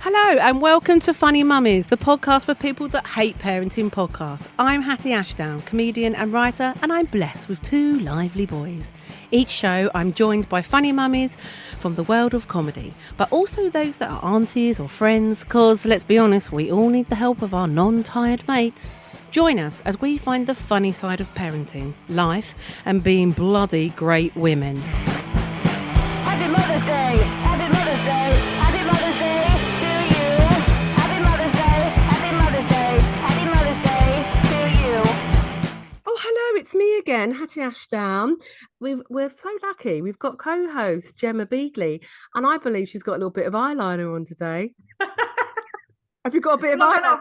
Hello and welcome to Funny Mummies, the podcast for people that hate parenting podcasts. I'm Hatty Ashdown, comedian and writer, and I'm blessed with two lively boys. Each show I'm joined by funny mummies from the world of comedy, but also those that are aunties or friends, because let's be honest, we all need the help of our non-tired mates. Join us as we find the funny side of parenting, life, and being bloody great women. Happy Mother's Day! Happy Mother's Day! Happy Mother's Day to you! Happy Mother's Day! Happy Mother's Day! Happy Mother's Day to you! Oh, hello, it's me again, Hatty Ashdown. We're so lucky. We've got co-host Gemma Beagley, and I believe she's got a little bit of eyeliner on today. Have you got a bit of eyeliner?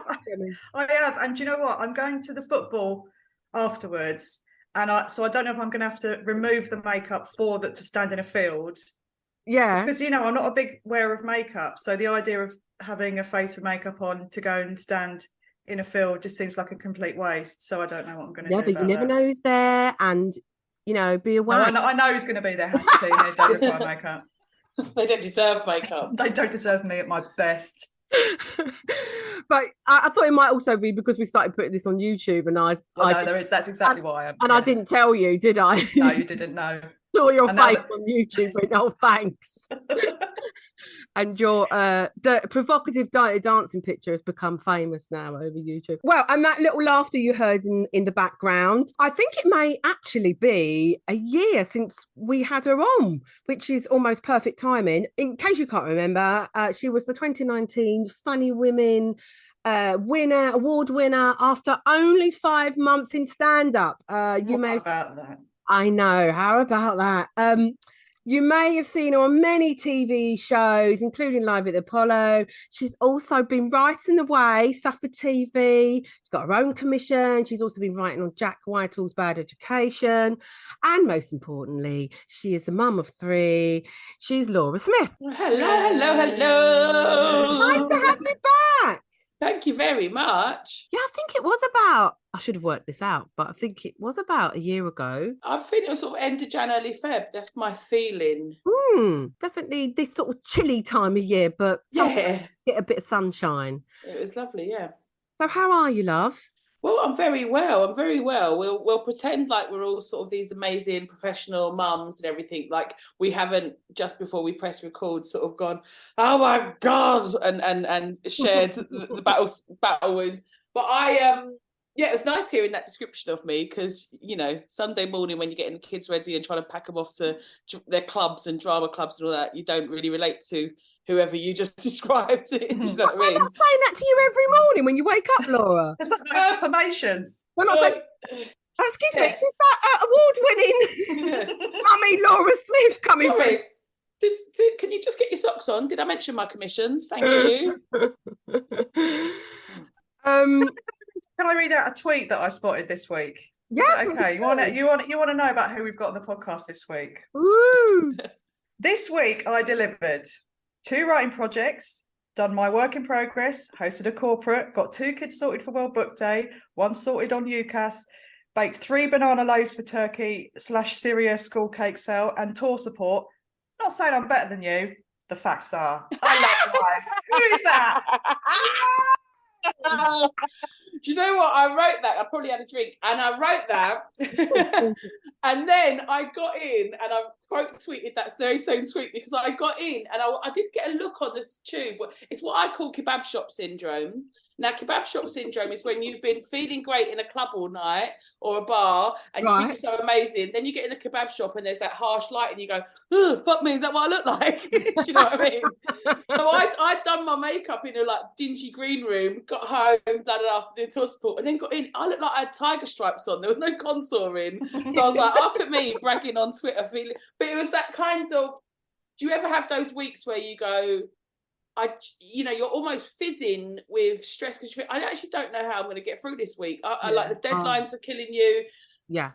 I have, and do you know what? I'm going to the football afterwards, and so I don't know if I'm going to have to remove the makeup for that to stand in a field. Yeah, because I'm not a big wearer of makeup, so the idea of having a face of makeup on to go and stand in a field just seems like a complete waste. So I don't know what I'm going to do. You never know who's there, and be aware. No, I know who's going to be there. Have to see they don't require makeup. They don't deserve makeup. They don't deserve me at my best. But I thought it might also be because we started putting this on YouTube, and that's exactly why I am. And yeah. I didn't tell you, did I? No, you didn't know. Saw your face on YouTube, but no thanks. And your provocative dirty dancing picture has become famous now over YouTube. Well, and that little laughter you heard in the background, I think it may actually be a year since we had her on, which is almost perfect timing. In case you can't remember, she was the 2019 Funny Women award winner after only 5 months in stand-up. About that? I know. How about that? You may have seen her on many TV shows, including Live at the Apollo. She's also been writing away, stuff for TV. She's got her own commission. She's also been writing on Jack Whitehall's Bad Education. And most importantly, she is the mum of 3. She's Laura Smyth. Hello. Nice to have you back. Thank you very much. Yeah, I think it was about, I should have worked this out, but I think it was about a year ago. I think it was sort of end of Jan, early Feb. That's my feeling. Definitely this sort of chilly time of year, but yeah, get a bit of sunshine. It was lovely, yeah. So how are you, love? Well, I'm very well. We'll pretend like we're all sort of these amazing professional mums and everything. Like we haven't, just before we press record, sort of gone, oh my God, and shared the battle wounds. But it was nice hearing that description of me because, Sunday morning when you're getting the kids ready and trying to pack them off to their clubs and drama clubs and all that, you don't really relate to whoever you just described it. You know what I mean? We're not saying that to you every morning when you wake up, Laura. It's like no affirmations. We're not saying, excuse me, is that award-winning mummy Laura Smyth coming Sorry. Can you just get your socks on? Did I mention my commissions? Thank you. Can I read out a tweet that I spotted this week? Yeah. Okay. You want to know about who we've got on the podcast this week? Ooh. This week I delivered 2 writing projects, done my work in progress, hosted a corporate, got 2 kids sorted for World Book Day, 1 sorted on UCAS, baked 3 banana loaves for Turkey/Syria school cake sale, and tour support. Not saying I'm better than you. The facts are, I love life. Who is that? Do you know what? I wrote that. I probably had a drink, and I wrote that, and then I got in, and I quote tweeted that very same tweet because I got in, and I did get a look on this tube. It's what I call kebab shop syndrome. Now, kebab shop syndrome is when you've been feeling great in a club all night or a bar, and you think you're so amazing. Then you get in a kebab shop, and there's that harsh light, and you go, "Oh, fuck me, is that what I look like?" Do you know what I mean? So I'd done my makeup in a dingy green room, got home, done it after doing tour support, and then got in. I looked like I had tiger stripes on. There was no contouring, so I was like, "Look at me bragging on Twitter, feeling." But it was that kind of. Do you ever have those weeks where you go? You're almost fizzing with stress because I actually don't know how I'm going to get through this week. I like the deadlines are killing you. Yeah.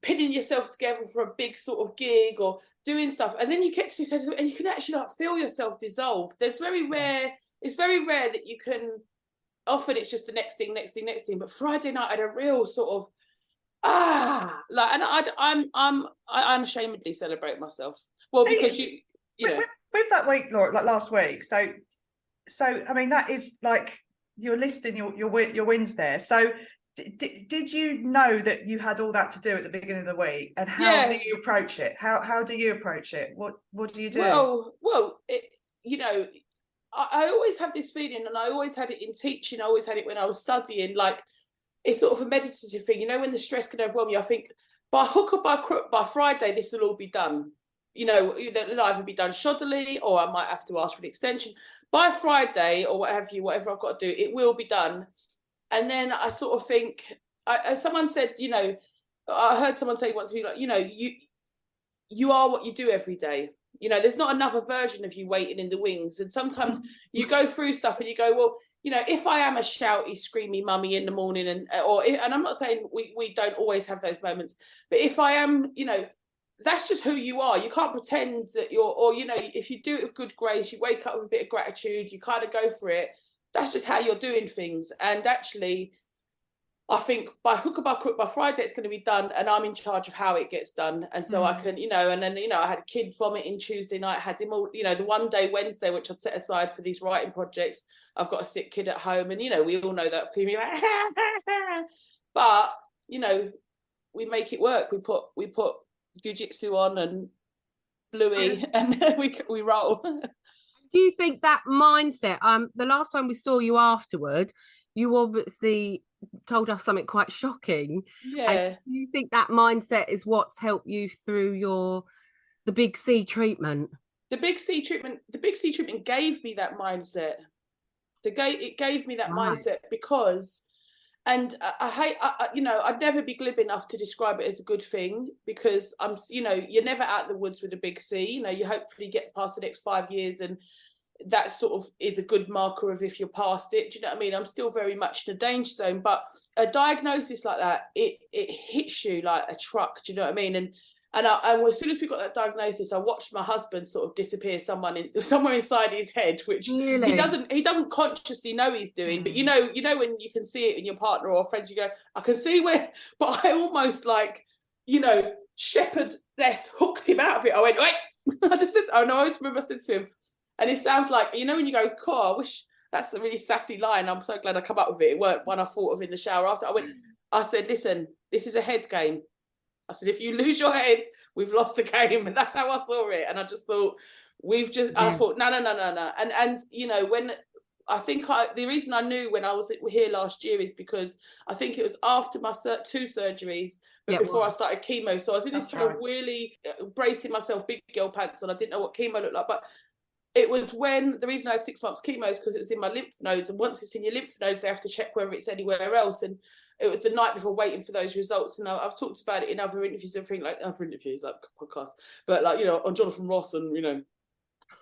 Pinning yourself together for a big sort of gig or doing stuff. And then you get to this and you can actually feel yourself dissolve. It's very rare that you can, often it's just the next thing. But Friday night I had a real sort of, and I unashamedly celebrate myself. Well, because you know. With that week, Laura, like last week, so so I mean, that is like you're listing your wins there. So did you know that you had all that to do at the beginning of the week, and how do you approach it? How do you approach it? What do you do? Well, you know, I always have this feeling, and I always had it in teaching. I always had it when I was studying. Like, it's sort of a meditative thing. You know, when the stress can overwhelm you, I think by hook or by crook, by Friday, this will all be done. You know, it'll either be done shoddily, or I might have to ask for an extension. By Friday, or whatever I've got to do, it will be done. And then I sort of think, someone said, you know, I heard someone say once, like, you know, you are what you do every day. You know, there's not another version of you waiting in the wings. And sometimes you go through stuff and you go, well, you know, if I am a shouty, screamy mummy in the morning, and I'm not saying we don't always have those moments, but if I am, you know, that's just who you are. You can't pretend that or, you know, if you do it with good grace, you wake up with a bit of gratitude, you kind of go for it. That's just how you're doing things. And actually, I think by hook or by crook, by Friday, it's going to be done, and I'm in charge of how it gets done. And so I can, you know, and then, you know, I had a kid vomiting Tuesday night, had him all, you know, the one day Wednesday, which I'd set aside for these writing projects. I've got a sick kid at home, and, you know, we all know that feeling, like, but, you know, we make it work. We put Jiu-Jitsu on and Bluey, and we roll. Do you think that mindset, the last time we saw you afterward, you obviously told us something quite shocking. Yeah. Do you think that mindset is what's helped you through the Big C treatment? The Big C treatment gave me that mindset. It gave me that mindset because, and you know, I'd never be glib enough to describe it as a good thing, because you know, you're never out of the woods with a Big C. You know, you hopefully get past the next 5 years, and that sort of is a good marker of if you're past it. Do you know what I mean? I'm still very much in a danger zone, but a diagnosis like that, it hits you like a truck. Do you know what I mean? And as soon as we got that diagnosis, I watched my husband sort of disappear somewhere inside his head, which really? he doesn't consciously know he's doing. But you know when you can see it in your partner or friends, you go, I can see where, but I almost, like, you know, shepherd-less hooked him out of it. I went, wait. I just said, oh no, I always remember I said to him, and it sounds like, you know, when you go, Carr, I wish, that's a really sassy line. I'm so glad I come up with it. It weren't one I thought of in the shower after. I said, listen, this is a head game. I said, if you lose your head, we've lost the game. And that's how I saw it. And I just thought, I thought, no. And you know, when I think the reason I knew when I was here last year is because I think it was after my 2 surgeries, but before I started chemo. So I was in this kind of really bracing myself, big girl pants, and I didn't know what chemo looked like. But it was when, the reason I had 6 months chemo is because it was in my lymph nodes. And once it's in your lymph nodes, they have to check whether it's anywhere else. And it was the night before waiting for those results. And I've talked about it in other interviews, like podcasts, but like, you know, on Jonathan Ross and, you know,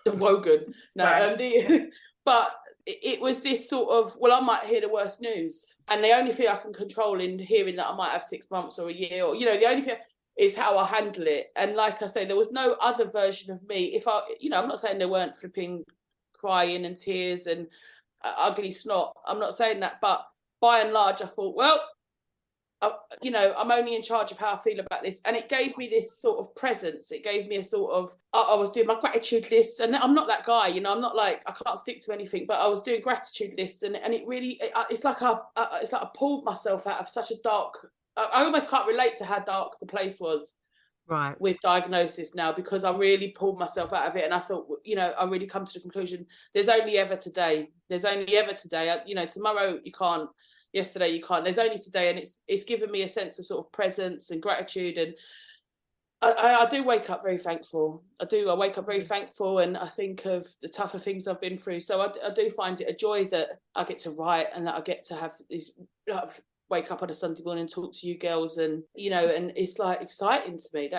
Wogan. But it was this sort of, well, I might hear the worst news. And the only thing I can control in hearing that I might have 6 months or a year, or, you know, the only thing is how I handle it. And like I say, there was no other version of me. If I, you know, I'm not saying there weren't flipping crying and tears and ugly snot. I'm not saying that, but by and large, I thought, well, you know, I'm only in charge of how I feel about this. And it gave me this sort of presence. It gave me a sort of, I was doing my gratitude lists, and I'm not that guy, you know, I'm not like, I can't stick to anything, but I was doing gratitude lists, and it really, it's like I pulled myself out of such a dark, I almost can't relate to how dark the place was with diagnosis now, because I really pulled myself out of it. And I thought, you know, I really come to the conclusion, there's only ever today. You know, tomorrow you can't, yesterday you can't, there's only today. And it's given me a sense of sort of presence and gratitude. And I do wake up very thankful. I wake up very thankful, and I think of the tougher things I've been through. So I do find it a joy that I get to write, and that I get to have this, wake up on a Sunday morning and talk to you girls, and, you know, and it's like exciting to me.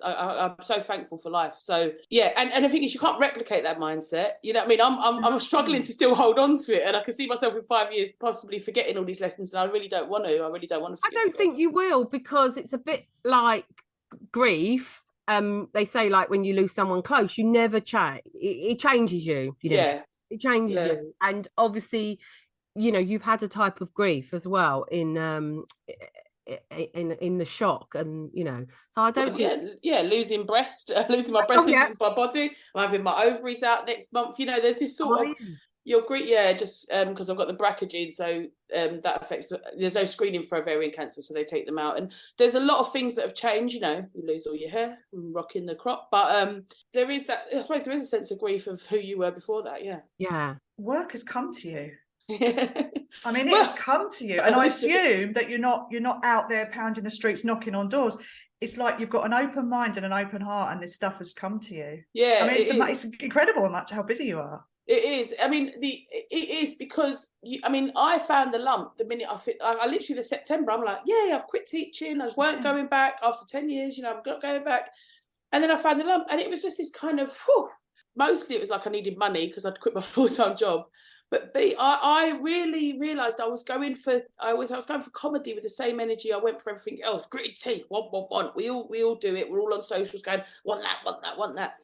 I'm so thankful for life. So yeah, and the thing is, you can't replicate that mindset. You know what I mean? I'm struggling to still hold on to it, and I can see myself in 5 years possibly forgetting all these lessons, and I really don't want to. I don't think you will, because it's a bit like grief. They say, like, when you lose someone close, you never change. It changes you. It changes you, and obviously, you know, you've had a type of grief as well in the shock, and, you know, so I don't losing my breast, losing my body, I'm having my ovaries out next month, you know, there's this sort of, Your grit, yeah, just because I've got the BRCA gene, so that affects. There's no screening for ovarian cancer, so they take them out. And there's a lot of things that have changed. You know, you lose all your hair, rocking the crop, but there is that. I suppose there is a sense of grief of who you were before that. Yeah. Yeah. Work has come to you. Yeah. I mean, it has come to you, and I assume that you're not out there pounding the streets, knocking on doors. It's like you've got an open mind and an open heart, and this stuff has come to you. Yeah, I mean, it's incredible how busy you are. It is. I mean, it is because I found the lump the minute I literally the September. I'm like, yeah, I've quit teaching. I weren't going back after 10 years. You know, I'm not going back. And then I found the lump, and it was just this kind of. Mostly, it was like I needed money because I'd quit my full-time job. But I really realised I was going for comedy with the same energy I went for everything else. Gritted teeth, want. We all do it. We're all on socials going, want that.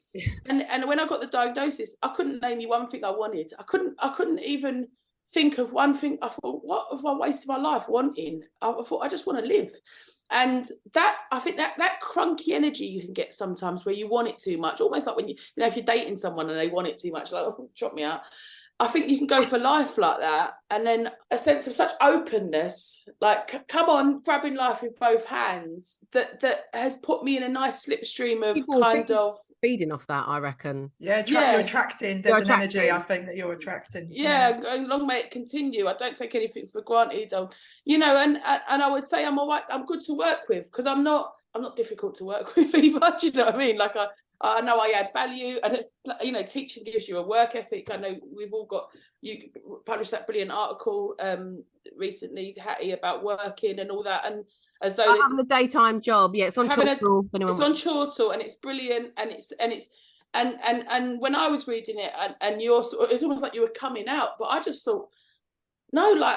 And when I got the diagnosis, I couldn't name you one thing I wanted. I couldn't even think of one thing. I thought, what have I wasted my life wanting? I thought, I just want to live. And that, I think that crunky energy you can get sometimes where you want it too much, almost like when you know, if you're dating someone and they want it too much, like, oh, chop me out. I think you can go for life like that. And then a sense of such openness, like, come on, grabbing life with both hands, that has put me in a nice slipstream of people feeding off that, I reckon. Yeah, you're attracting. There's an energy, I think, that you're attracting. Yeah, long may it continue. I don't take anything for granted. You know, and I would say I'm all right, I'm good to work with, because I'm not difficult to work with either. Do you know what I mean? Like I know I add value, and you know, teaching gives you a work ethic. I know we've all got, you published that brilliant article recently, Hattie, about working and all that, and as though having a daytime job. Yeah, it's on Chortle. It's on Chortle, and it's brilliant, and when I was reading it, and it's almost like you were coming out, but I just thought, no, like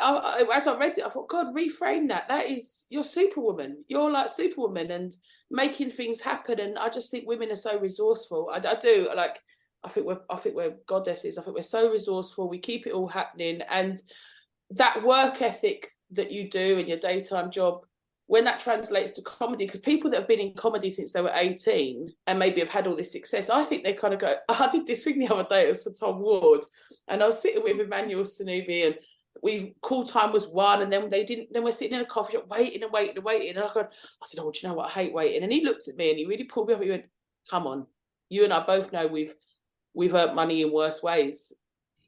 as I read it, I thought, God, reframe that. That is, you're Superwoman. You're like Superwoman and making things happen. And I just think women are so resourceful. I do. Like, I think we're goddesses. I think we're so resourceful. We keep it all happening. And that work ethic that you do in your daytime job, when that translates to comedy, because people that have been in comedy since they were 18 and maybe have had all this success, I think they kind of go, I did this thing the other day, it was for Tom Ward, and I was sitting with Emmanuel Sanubi, and call time was 1, and then we're sitting in a coffee shop waiting, and I said, oh, do you know what, I hate waiting. And he looked at me and he really pulled me up. He went, come on, you and I both know we've earned money in worse ways.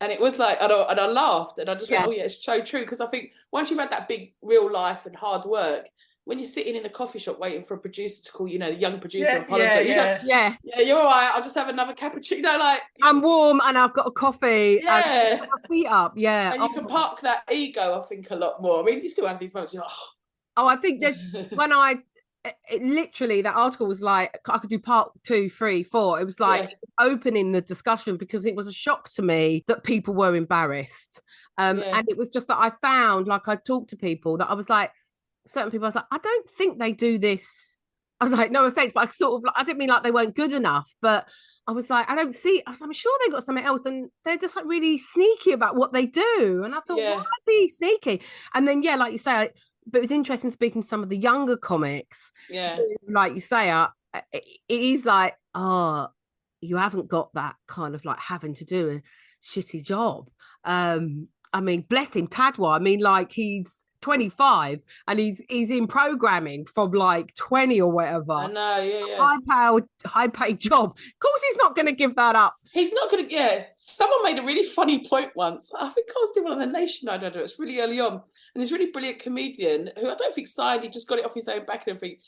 And it was like, and I laughed, and I just went, oh yeah, it's so true. Because I think once you've had that big real life and hard work, when you're sitting in a coffee shop waiting for a producer to call, you know, the young producer, apologize. Yeah, you're all right, I'll just have another cappuccino. Like, I'm warm and I've got a coffee. Yeah. And my feet up. Yeah. And you can park that ego, I think, a lot more. I mean, you still have these moments, you're like, oh, I think that when literally that article was like, I could do part 2, 3, 4. It was like, it was opening the discussion, because it was a shock to me that people were embarrassed. And it was just that I found, like, I talked to people that I was like, certain people, I was like, I don't think they do this. I was like, no offense, but I didn't mean like they weren't good enough, but I was like, I'm sure they got something else, and they're just like really sneaky about what they do. And I thought, why be sneaky? And then, like you say, but it was interesting speaking to some of the younger comics. Yeah. Like you say, it is like, oh, you haven't got that kind of like having to do a shitty job. I mean, bless him, Tadwa. I mean, like, he's 25 and he's in programming from like 20 or whatever. I know, high paid job. Of course he's not going to give that up. He's not going to. Someone made a really funny point once. I think I was doing one on the Nation, I don't know, it's really early on, and this really brilliant comedian who I don't think signed, he just got it off his own back and everything,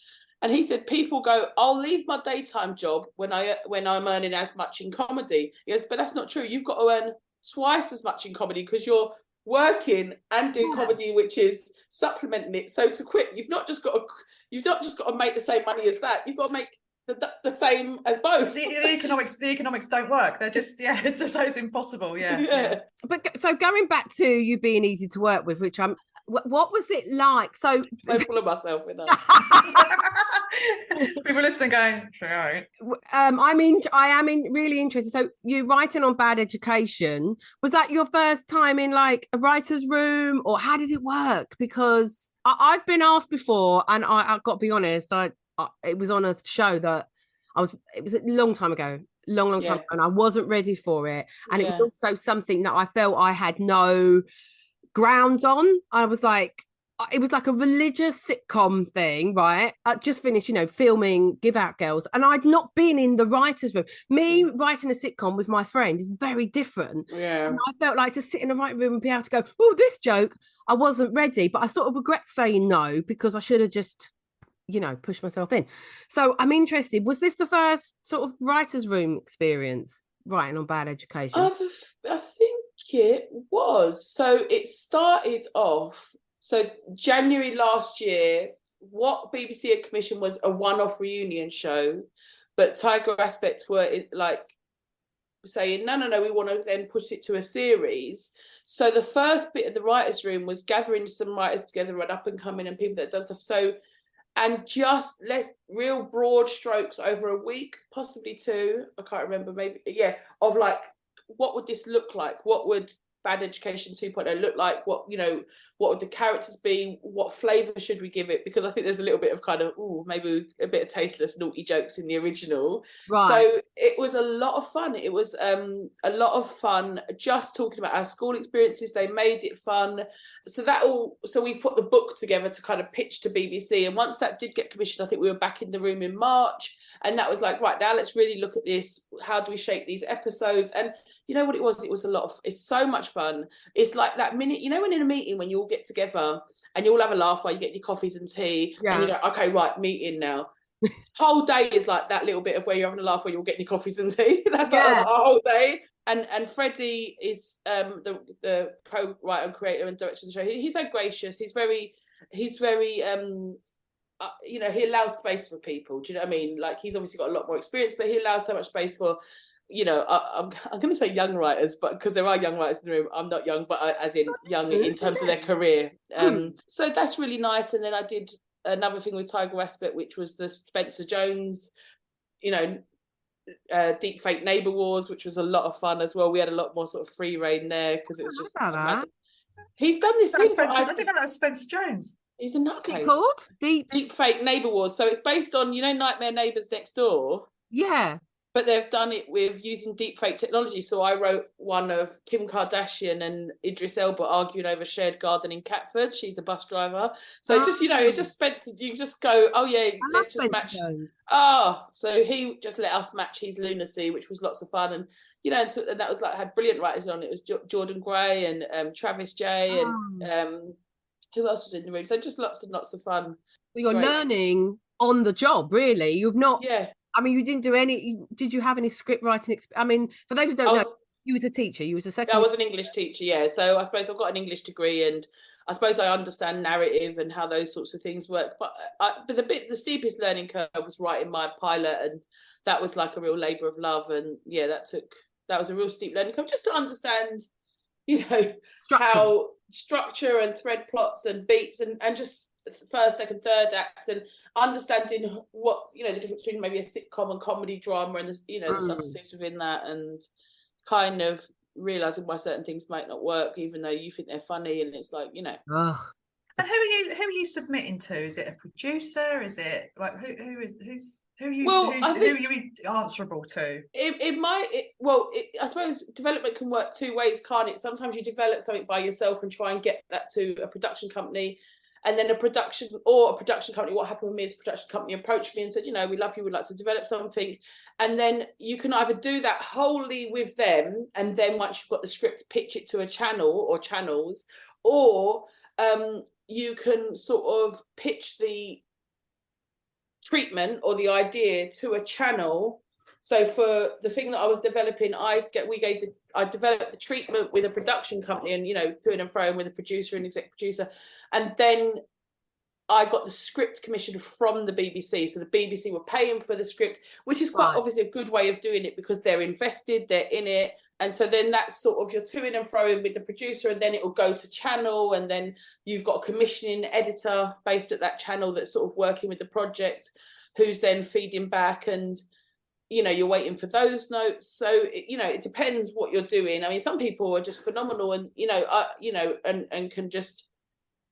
and he said, people go, I'll leave my daytime job when I'm earning as much in comedy. He goes, but that's not true. You've got to earn twice as much in comedy, because you're working and doing comedy, which is supplementing it. So to quit, you've not just got to make the same money as that. You've got to make the same as both. The economics don't work. They're just it's impossible. Yeah. But so going back to you being easy to work with, which what was it like? So I'm full of myself with that. People listening going, right. I am really interested. So you're writing on Bad Education. Was that your first time in like a writer's room, or how did it work? Because I've been asked before, and I've got to be honest, it was on a show that it was a long time ago. long Yeah. time ago, and I wasn't ready for it. And it was Yeah. also something that I felt I had no ground on. I was like, it was like a religious sitcom thing, right? I just finished, filming Give Out Girls, and I'd not been in the writer's room. Me writing a sitcom with my friend is very different. Yeah. And I felt like to sit in the writing room and be able to go, oh, this joke, I wasn't ready. But I sort of regret saying no, because I should have just, pushed myself in. So I'm interested. Was this the first sort of writer's room experience, writing on Bad Education? I think it was. So it started off. So January last year, what BBC had commissioned was a one-off reunion show, but Tiger Aspect were saying, no, we want to then push it to a series. So the first bit of the writers' room was gathering some writers together and up and coming and people that does stuff. So, and just real broad strokes over a week, possibly two, I can't remember, maybe, yeah, of like, what would this look like? What would Bad Education 2.0 look like? What would the characters be? What flavour should we give it? Because I think there's a little bit of kind of, maybe a bit of tasteless, naughty jokes in the original. Right. So it was a lot of fun. It was a lot of fun just talking about our school experiences. They made it fun. So we put the book together to kind of pitch to BBC. And once that did get commissioned, I think we were back in the room in March. And that was like, right, now let's really look at this. How do we shape these episodes? And you know what it was? It was it's so much fun. It's like that minute, when in a meeting, when you all get together and you all have a laugh while you get your coffees and tea, and you go, okay, right, meeting now. Whole day is like that little bit of where you're having a laugh while you're getting your coffees and tea. That's like the whole day. And Freddie is the co-writer and creator and director of the show. He's so gracious. He's very he allows space for people. Do you know what I mean? Like, he's obviously got a lot more experience, but he allows so much space for, I'm going to say young writers, but because there are young writers in the room, I'm not young, but as in young in terms of their career. So that's really nice. And then I did another thing with Tiger Aspect, which was the Spencer Jones, deep fake neighbour wars, which was a lot of fun as well. We had a lot more sort of free reign there because it was just he's done this thing. I didn't know that was Spencer Jones. He's a nutcase. What's it called? Deep fake neighbour wars. So it's based on Nightmare Neighbours Next Door. Yeah. But they've done it with using deepfake technology. So I wrote one of Kim Kardashian and Idris Elba arguing over shared garden in Catford. She's a bus driver. So it's just Spencer. You just go, oh yeah, let's just match. Jones. So he just let us match his lunacy, which was lots of fun. And and that was like, had brilliant writers on it. It was Jordan Gray and Travis J and who else was in the room? So just lots and lots of fun. Well, you're learning on the job, really. You've not. Yeah. I mean, you didn't do any. Did you have any script writing? I mean, for those who don't know, you was a teacher. You was a second. I was an English teacher, yeah. So I suppose I've got an English degree, and I suppose I understand narrative and how those sorts of things work. But the steepest learning curve was writing my pilot, and that was like a real labour of love. And yeah, that was a real steep learning curve just to understand, how structure and thread plots and beats and just first, second, third act, and understanding what the difference between maybe a sitcom and comedy drama and the subtleties within that, and kind of realizing why certain things might not work even though you think they're funny, and it's like And who are you submitting to? Is it a producer? Is it like who are you answerable to? I suppose development can work two ways, can't it? Sometimes you develop something by yourself and try and get that to a production company. And then a production company, what happened with me is a production company approached me and said, we love you, we'd like to develop something. And then you can either do that wholly with them, and then once you've got the script, pitch it to a channel or channels, or you can sort of pitch the treatment or the idea to a channel. So for the thing that I was developing, I developed the treatment with a production company, and to and fro with a producer and exec producer, and then I got the script commissioned from the BBC. So the BBC were paying for the script, which is quite obviously a good way of doing it because they're invested, they're in it, and so then that's sort of you're to and fro with the producer, and then it will go to channel, and then you've got a commissioning editor based at that channel that's sort of working with the project, who's then feeding back, and you're waiting for those notes. So it depends what you're doing. I mean, some people are just phenomenal, and and can just.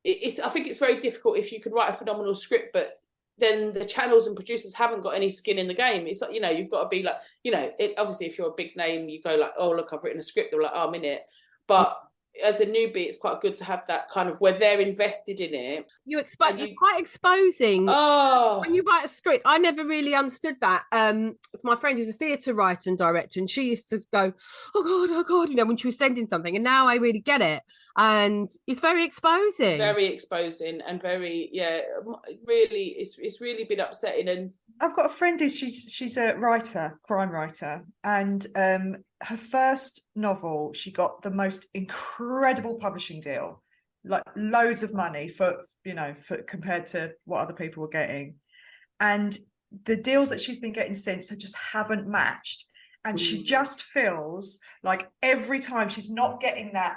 I think it's very difficult if you could write a phenomenal script, but then the channels and producers haven't got any skin in the game. It's like, you know, you've got to be like, you know, obviously if you're a big name, you go like, oh, look, I've written a script. They're like, oh, I'm in it. But as a newbie, it's quite good to have that kind of where they're invested in it. It's quite exposing. Oh, when you write a script, I never really understood that. It's my friend who's a theatre writer and director, and she used to go, oh God, you know, when she was sending something, and now I really get it. And it's very exposing. Very exposing, and very, really, it's really been upsetting. And I've got a friend who she's a writer, crime writer, and her first novel, she got the most incredible publishing deal, like loads of money for compared to what other people were getting, and the deals that she's been getting since just haven't matched, and she just feels like every time she's not getting that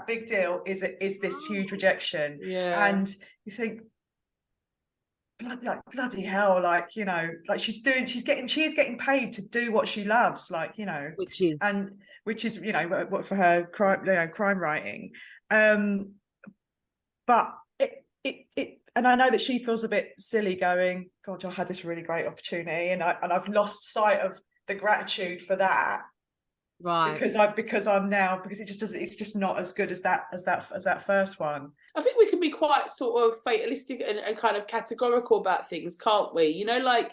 big deal is this huge rejection. And you think, bloody hell, like, you know, like she is getting paid to do what she loves, like, you know, which is you know, what for her crime writing, but it and I know that she feels a bit silly going, God, I had this really great opportunity and I've lost sight of the gratitude for that, right? Because it's just not as good as that first one. I think we can be quite sort of fatalistic and kind of categorical about things, can't we? You know, like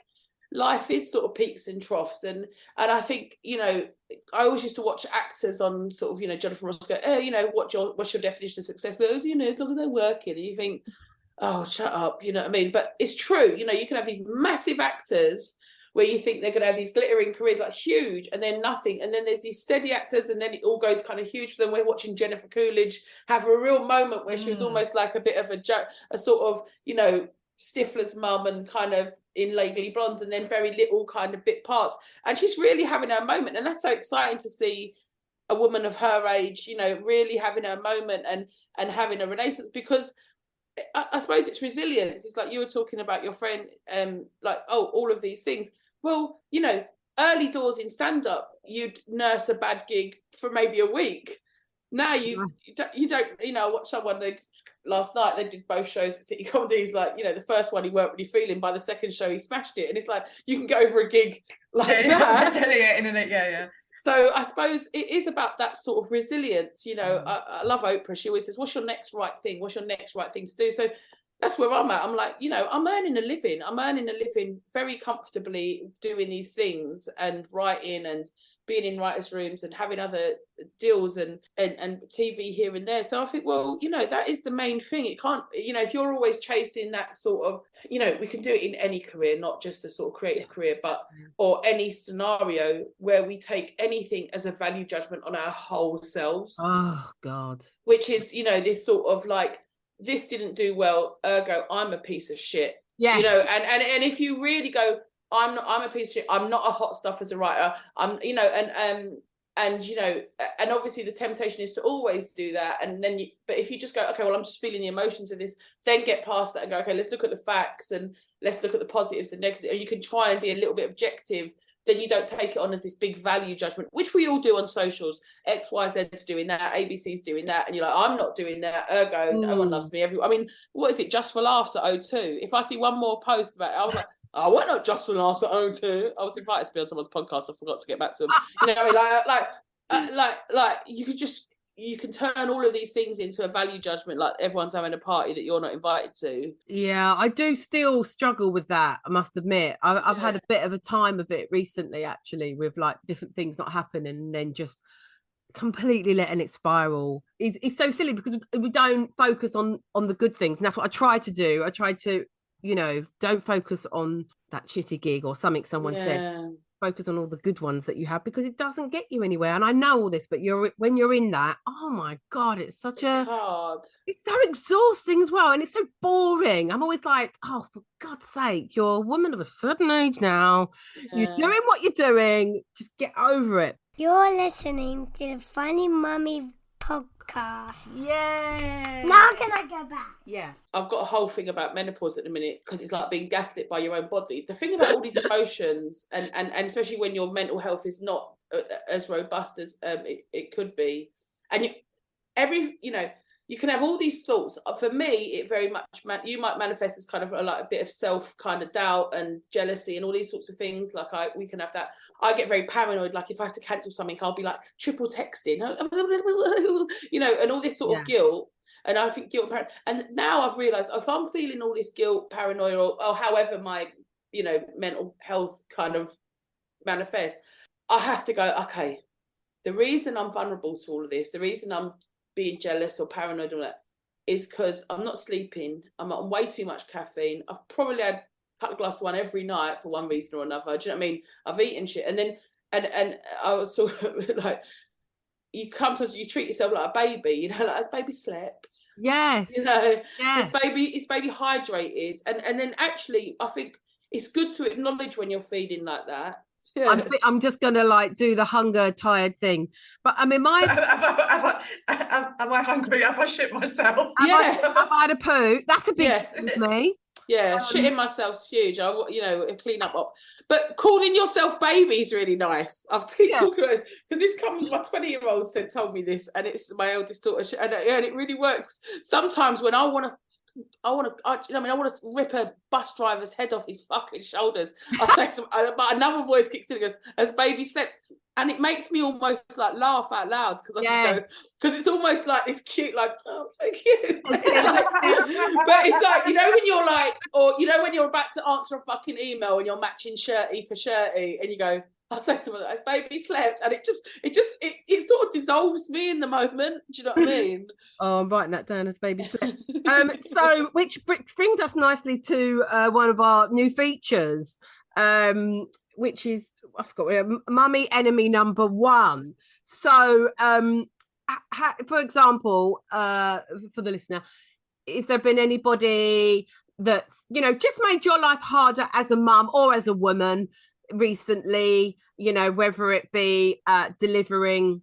life is sort of peaks and troughs, and I think, you know, I always used to watch actors on sort of, you know, Jonathan Ross go, oh, you know, what's your definition of success? You know, as long as I'm working. And you think, oh, shut up, you know what I mean? But it's true, you know, you can have these massive actors where you think they're going to have these glittering careers, like huge, and then nothing. And then there's these steady actors, and then it all goes kind of huge for them. We're watching Jennifer Coolidge have a real moment where she was almost like a bit of a sort of, you know, Stifler's mum and kind of in Legally Blonde, and then very little kind of bit parts. And she's really having her moment. And that's so exciting to see a woman of her age, you know, really having her moment and having a renaissance, because I suppose it's resilience. It's like you were talking about your friend, like, oh, all of these things. Well, you know, early doors in stand-up, you'd nurse a bad gig for maybe a week. Now you don't, you know, I watched someone, last night, they did both shows at City Comedies, like, you know, the first one he weren't really feeling, by the second show he smashed it. And it's like, you can go for a gig like that. Yeah. So I suppose it is about that sort of resilience, you know. I love Oprah. She always says, what's your next right thing? What's your next right thing to do? So that's where I'm at. I'm like, you know, I'm earning a living very comfortably doing these things and writing and being in writers' rooms and having other deals and TV here and there. So I think, well, you know, that is the main thing. It can't, you know, if you're always chasing that sort of, you know, we can do it in any career, not just a sort of creative career, but, or any scenario where we take anything as a value judgment on our whole selves. Oh, God. Which is, you know, this sort of like, this didn't do well, ergo I'm a piece of shit. Yes. You know, and if you really go, I'm a piece of shit, I'm not a hot stuff as a writer, I'm, you know, and you know, and obviously the temptation is to always do that, and then but if you just go, okay, well, I'm just feeling the emotions of this, then get past that and go, okay, let's look at the facts and let's look at the positives and negatives, and you can try and be a little bit objective, then you don't take it on as this big value judgment, which we all do on socials. XYZ's doing that, ABC's doing that, and you're like, I'm not doing that, ergo no one loves me. I mean, what is it, Just for Laughs at O2? If I see one more post about it, I was like, oh, why not Just for Laughs at O2? I was invited to be on someone's podcast, I forgot to get back to them. You know what I mean? Like you can turn all of these things into a value judgment, like everyone's having a party that you're not invited to. Yeah, I do still struggle with that, I must admit. I've had a bit of a time of it recently, actually, with like different things not happening and then just completely letting it spiral. It's so silly because we don't focus on the good things, and that's what I try to do. I try to, you know, don't focus on that shitty gig or something someone said. Focus on all the good ones that you have, because it doesn't get you anywhere. And I know all this, but when you're in that, oh my God, it's hard. It's so exhausting as well, and it's so boring. I'm always like, oh, for God's sake, you're a woman of a certain age now. You're doing what you're doing. Just get over it. You're listening to the Funny Mummy podcast. Yay! Now can I go back? Yeah. I've got a whole thing about menopause at the minute, because it's like being gaslit by your own body. The thing about all these emotions, and especially when your mental health is not as robust as it could be, and you can have all these thoughts. For me, it very much, you might manifest as kind of like a bit of self kind of doubt and jealousy and all these sorts of things. Like we can have that. I get very paranoid. Like if I have to cancel something, I'll be like triple texting, you know, and all this sort of guilt. And I think guilt, and now I've realised if I'm feeling all this guilt, paranoia, or however my, you know, mental health kind of manifests, I have to go, okay, the reason I'm vulnerable to all of this, the reason I'm being jealous or paranoid or that, is because I'm not sleeping. I'm on way too much caffeine. I've probably had a couple of glasses of wine every night for one reason or another. Do you know what I mean? I've eaten shit. And then, and I was sort of like, you come to us, you treat yourself like a baby, you know, like, has baby slept? Yes. You know, yes. Is baby hydrated? And then actually, I think it's good to acknowledge when you're feeding like that. Yeah. I'm just gonna like do the hunger tired thing, but I mean, am I hungry? Have I shit myself? Have I had a poo? That's a big thing with me. Yeah, shitting myself's huge. I, you know, clean up. But calling yourself baby is really nice. I've keep talking about this because this comes. My 20-year-old told me this, and it's my eldest daughter, and it really works. Sometimes when I want to, you know, I mean, I want to rip a bus driver's head off his fucking shoulders. I say some, but another voice kicks in and goes, "Has baby slept?" And it makes me almost like laugh out loud because I just go, because it's almost like this cute, like, oh, thank you. But it's like, you know, when you're like, or you know, when you're about to answer a fucking email and you're matching shirty for shirty, and you go, I'll say to someone, "Has baby slept?" And it sort of dissolves me in the moment. Do you know what I mean? Oh, I'm writing that down as baby slept. So which brings us nicely to one of our new features, which is, I forgot, Mummy Enemy number 1. So for example, for the listener, has there been anybody that's, you know, just made your life harder as a mum or as a woman recently, you know, whether it be delivering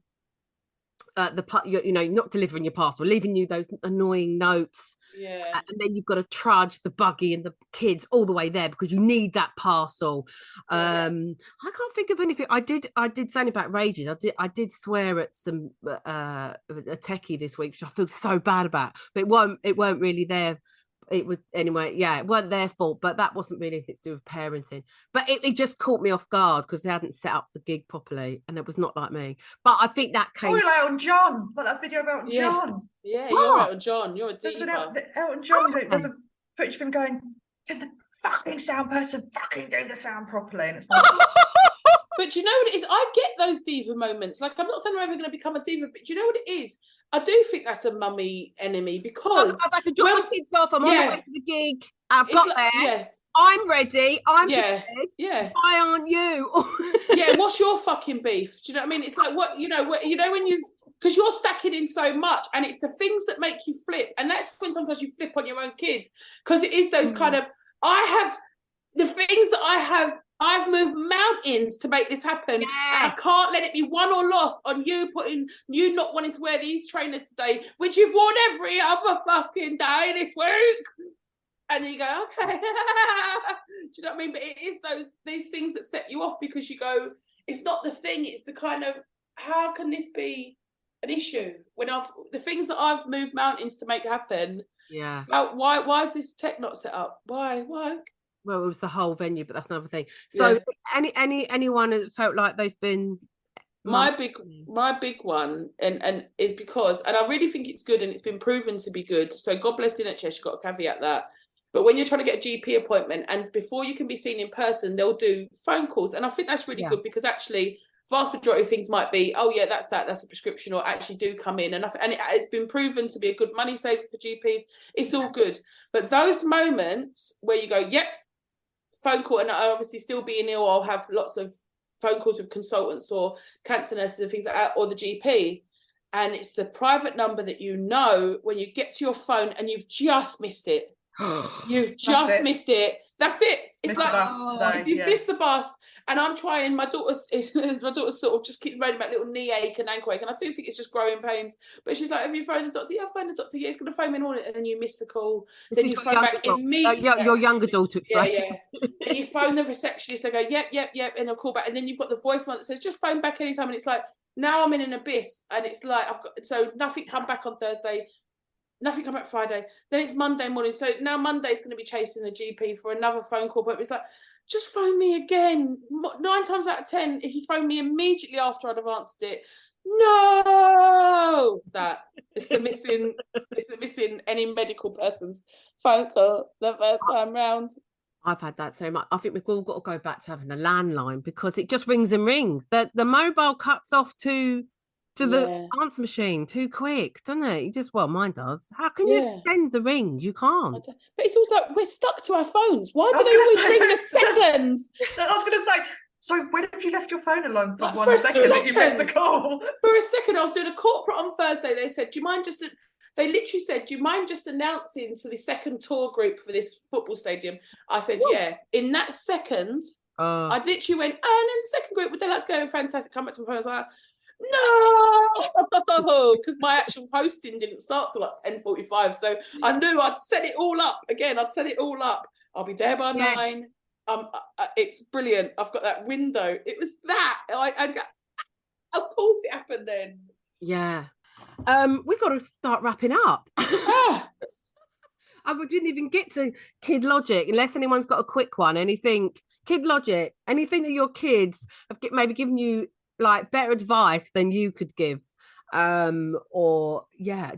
you know, not delivering your parcel, leaving you those annoying notes, and then you've got to trudge the buggy and the kids all the way there because you need that parcel. I can't think of anything. I did something about rages. I did swear at some a techie this week, which I feel so bad about, but it weren't really there. It was anyway, it weren't their fault, but that wasn't really anything to do with parenting. But it just caught me off guard because they hadn't set up the gig properly, and it was not like me. But I think that came. Oh, you're like Elton John, like that video of Elton John. Yeah, you're Elton John. You're a diva. That's Elton John. There's a footage of him going, "Did the fucking sound person fucking do the sound properly?" And it's like. But you know what it is? I get those diva moments. Like, I'm not saying I'm ever going to become a diva, but do you know what it is? I do think that's a mummy enemy because I've had to drop my kids off. I'm on the way to the gig. I've got there. I'm ready. I'm prepared. Why aren't you? What's your fucking beef? Do you know what I mean? It's like what you know when you've, because you're stacking in so much, and it's the things that make you flip, and that's when sometimes you flip on your own kids, because it is those kind of, I have the things that I've moved mountains to make this happen. And I can't let it be won or lost on you not wanting to wear these trainers today, which you've worn every other fucking day this week. And then you go, okay. Do you know what I mean? But it is these things that set you off, because you go, it's not the thing, it's the kind of, how can this be an issue when the things that I've moved mountains to make happen? Yeah. Why is this tech not set up? Why? Well, it was the whole venue, but that's another thing. So anyone that felt like they've been my big one, and is because, and I really think it's good, and it's been proven to be good. So God bless the NHS, you've got to caveat that. But when you're trying to get a GP appointment, and before you can be seen in person, they'll do phone calls, and I think that's really good, because actually vast majority of things might be, oh yeah, that's a prescription, or actually do come in, and it's been proven to be a good money saver for GPs. It's all good, but those moments where you go, phone call, and I obviously still being ill, I'll have lots of phone calls with consultants or cancer nurses and things like that, or the GP, and it's the private number that, you know, when you get to your phone and you've just missed it. You've just missed it. That's it. It's missed like you've missed the bus. And I'm trying. My daughter's sort of just keeps moaning about little knee ache and ankle ache, and I do think it's just growing pains. But she's like, "Have you phoned the doctor?" Yeah, I've phoned the doctor. Yeah, he's going to phone me in the morning, and then you miss the call. Then you phone back immediately. Your younger daughter. Yeah. And you phone the receptionist. They go, "Yep," and they'll call back. And then you've got the voicemail that says, "Just phone back anytime." And it's like, now I'm in an abyss, and it's like, I've got, so nothing come back on Thursday. nothing come back Friday. Then it's Monday morning. So now Monday's going to be chasing the GP for another phone call. But it's like, just phone me again. 9 times out of 10, if you phone me immediately after I'd have answered it, no, that it's the missing any medical person's phone call the first time round. I've had that so much. I think we've all got to go back to having a landline because it just rings and rings. The mobile cuts off to the answer machine too quick, doesn't it? You just, well, mine does. How can you extend the ring? You can't. But it's also like we're stuck to our phones. Why do they always ring a second? I was going to say, so when have you left your phone alone for 1 second that you missed a call? For a second, I was doing a corporate on Thursday. They said, they literally said, do you mind just announcing to the second tour group for this football stadium? I said, yeah. In that second, I literally went, and in the second group, would they like to go? Fantastic. Come back to my phone. I was like, no, because my actual hosting didn't start till like 10:45. So I knew I'd set it all up. Again, I'd set it all up. I'll be there by 9. It's brilliant. I've got that window. It was that. I'd go, of course it happened then. Yeah. We've got to start wrapping up. We didn't even get to Kid Logic, unless anyone's got a quick one. Kid Logic, anything that your kids have maybe given you like better advice than you could give, or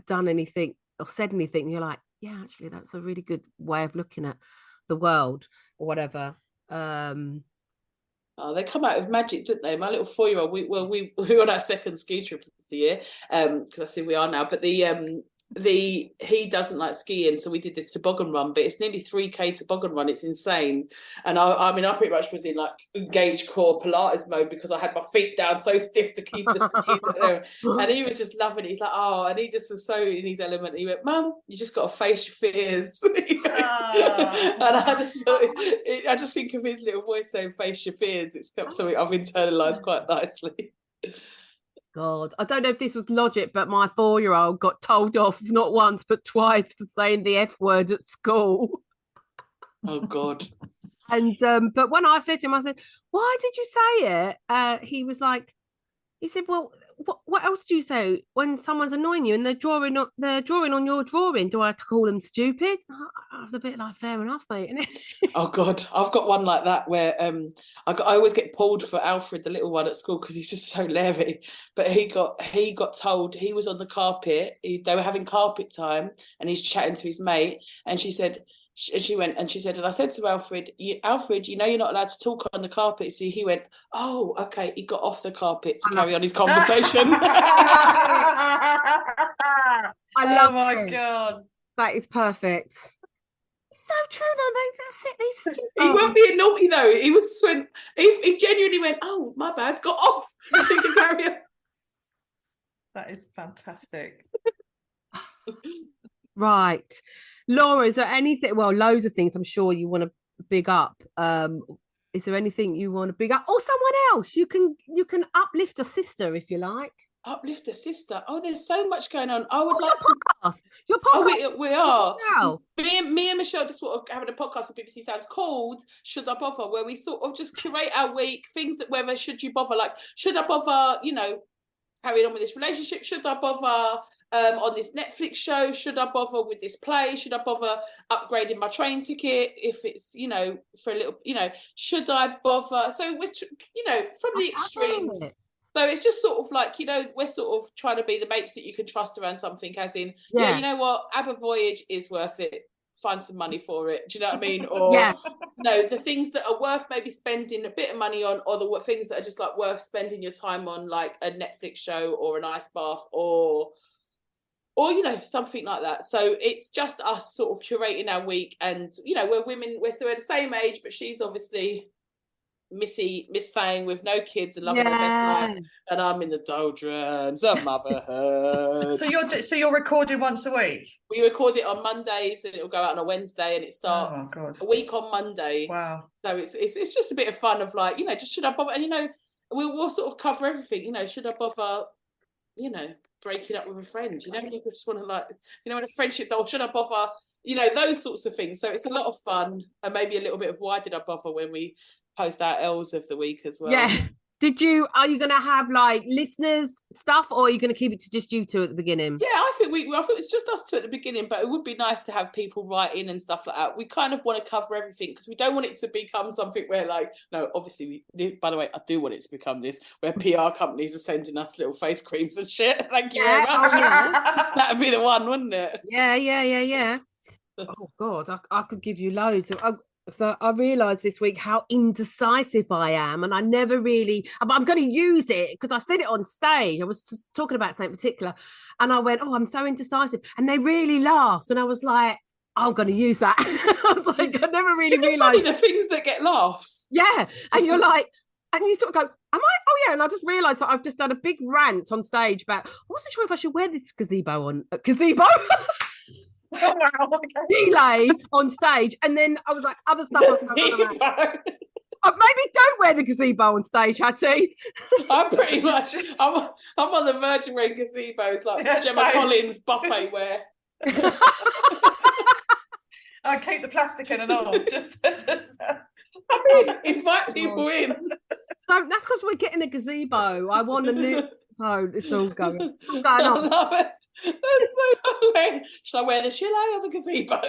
done anything or said anything, and you're like, yeah, actually that's a really good way of looking at the world or whatever. They come out of magic, didn't they? My little 4-year-old, we were on our second ski trip of the year, because I see we are now, but he doesn't like skiing, so we did the toboggan run, but it's nearly 3k toboggan run. It's insane. And I mean I pretty much was in like engaged core Pilates mode because I had my feet down so stiff to keep the ski. And he was just loving it. He's like, oh, and he just was so in his element. He went, Mum, you just got to face your fears. And I just think of his little voice saying face your fears. It's something I've internalized quite nicely. God, I don't know if this was logic, but my 4-year-old got told off not once but twice for saying the F word at school. Oh God. And but when I said to him, I said, why did you say it? He was like, he said, well, what else do you say when someone's annoying you and they're drawing on your drawing? Do I have to call them stupid? I was a bit like, fair enough, mate. Oh God, I've got one like that where I always get pulled for Alfred, the little one at school, because he's just so leery. But he got told he was on the carpet. They were having carpet time, and he's chatting to his mate, and she said. And I said to Alfred, Alfred, you know you're not allowed to talk on the carpet. So he went, oh, okay. He got off the carpet to carry on his conversation. Oh my God. That is perfect. So true though. That's it. He won't be a naughty though. He was he genuinely went, oh, my bad, got off. So he could carry on. That is fantastic. Right. Laura, is there anything, well, loads of things I'm sure you want to big up. Is there anything you want to big up? Or someone else? You can uplift a sister if you like. Uplift a sister. Oh, there's so much going on. I would like to. Your podcast. Oh, we are. Wow. Me and Michelle just sort of having a podcast with BBC Sounds called Should I Bother, where we sort of just curate our week, things that whether should you bother, like should I bother, carrying on with this relationship? Should I bother on this Netflix show? Should I bother with this play? Should I bother upgrading my train ticket if it's, for a little, should I bother? So we're, from the extremes. So it's just sort of like, we're sort of trying to be the mates that you can trust around something, as in, you know what, ABBA Voyage is worth it. Find some money for it. Do you know what I mean? Or no, the things that are worth maybe spending a bit of money on, or the things that are just like worth spending your time on, like a Netflix show or an ice bath or something like that. So it's just us sort of curating our week, and we're women, we're the same age, but she's obviously Miss Fang with no kids and loving her best life, and I'm in the doldrums of motherhood. So you're recording once a week? We record it on Mondays, and it'll go out on a Wednesday, and it starts a week on Monday. Wow. So it's just a bit of fun of like, just should I bother, and we'll sort of cover everything. Should I bother, breaking up with a friend, you just want to like, when a friendship's, should I bother, those sorts of things. So it's a lot of fun, and maybe a little bit of why did I bother when we post our L's of the week as well. Yeah, Are you going to have like listeners stuff, or are you going to keep it to just you two at the beginning? Yeah, I think it's just us two at the beginning, but it would be nice to have people write in and stuff like that. We kind of want to cover everything because we don't want it to become something where like, no, obviously, by the way, I do want it to become this, where PR companies are sending us little face creams and shit. Thank you very much. That'd be the one, wouldn't it? Yeah. Oh God, I could give you loads. So I realised this week how indecisive I am, and I never really. I'm going to use it because I said it on stage. I was just talking about something particular, and I went, "Oh, I'm so indecisive," and they really laughed, and I was like, "I'm going to use that." I was like, I never really realised the things that get laughs. Yeah, and you're like, and you sort of go, "Am I?" Oh yeah, and I just realised that I've just done a big rant on stage about. I wasn't sure if I should wear this gazebo on gazebo. Oh, wow, okay. Delay on stage, and then I was like, other stuff was going on around. Maybe don't wear the gazebo on stage, Hattie. I'm pretty much. I'm on the verge of wearing gazebos, like Gemma Collins buffet wear. I keep the plastic in and all. Just invite people in. So that's because we're getting a gazebo. I want a new. Oh, it's all going on. I love it. That's so funny. Should I wear the chalet or the gazebo?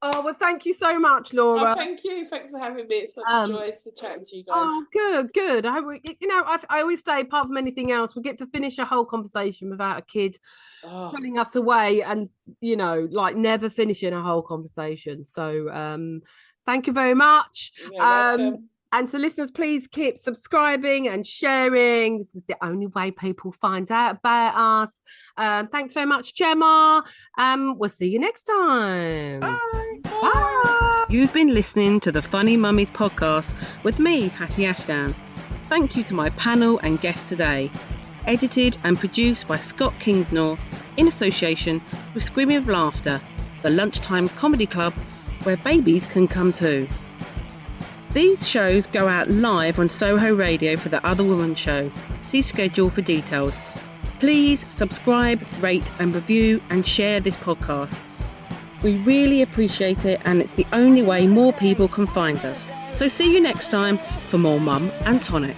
Oh, well, thank you so much, Laura. Oh, thank you. Thanks for having me. It's such a joy to chatting to you guys. Oh, good. I always say, apart from anything else, we get to finish a whole conversation without a kid pulling us away and, like never finishing a whole conversation. So thank you very much. You're welcome. And to listeners, please keep subscribing and sharing. This is the only way people find out about us. Thanks very much, Gemma. We'll see you next time. Bye. Bye. You've been listening to the Funny Mummies podcast with me, Hatty Ashdown. Thank you to my panel and guests today. Edited and produced by Scott Kingsnorth in association with Screaming with Laughter, the lunchtime comedy club where babies can come too. These shows go out live on Soho Radio for the Other Woman show. See schedule for details. Please subscribe, rate and review and share this podcast. We really appreciate it, and it's the only way more people can find us. So see you next time for more Mum and Tonic.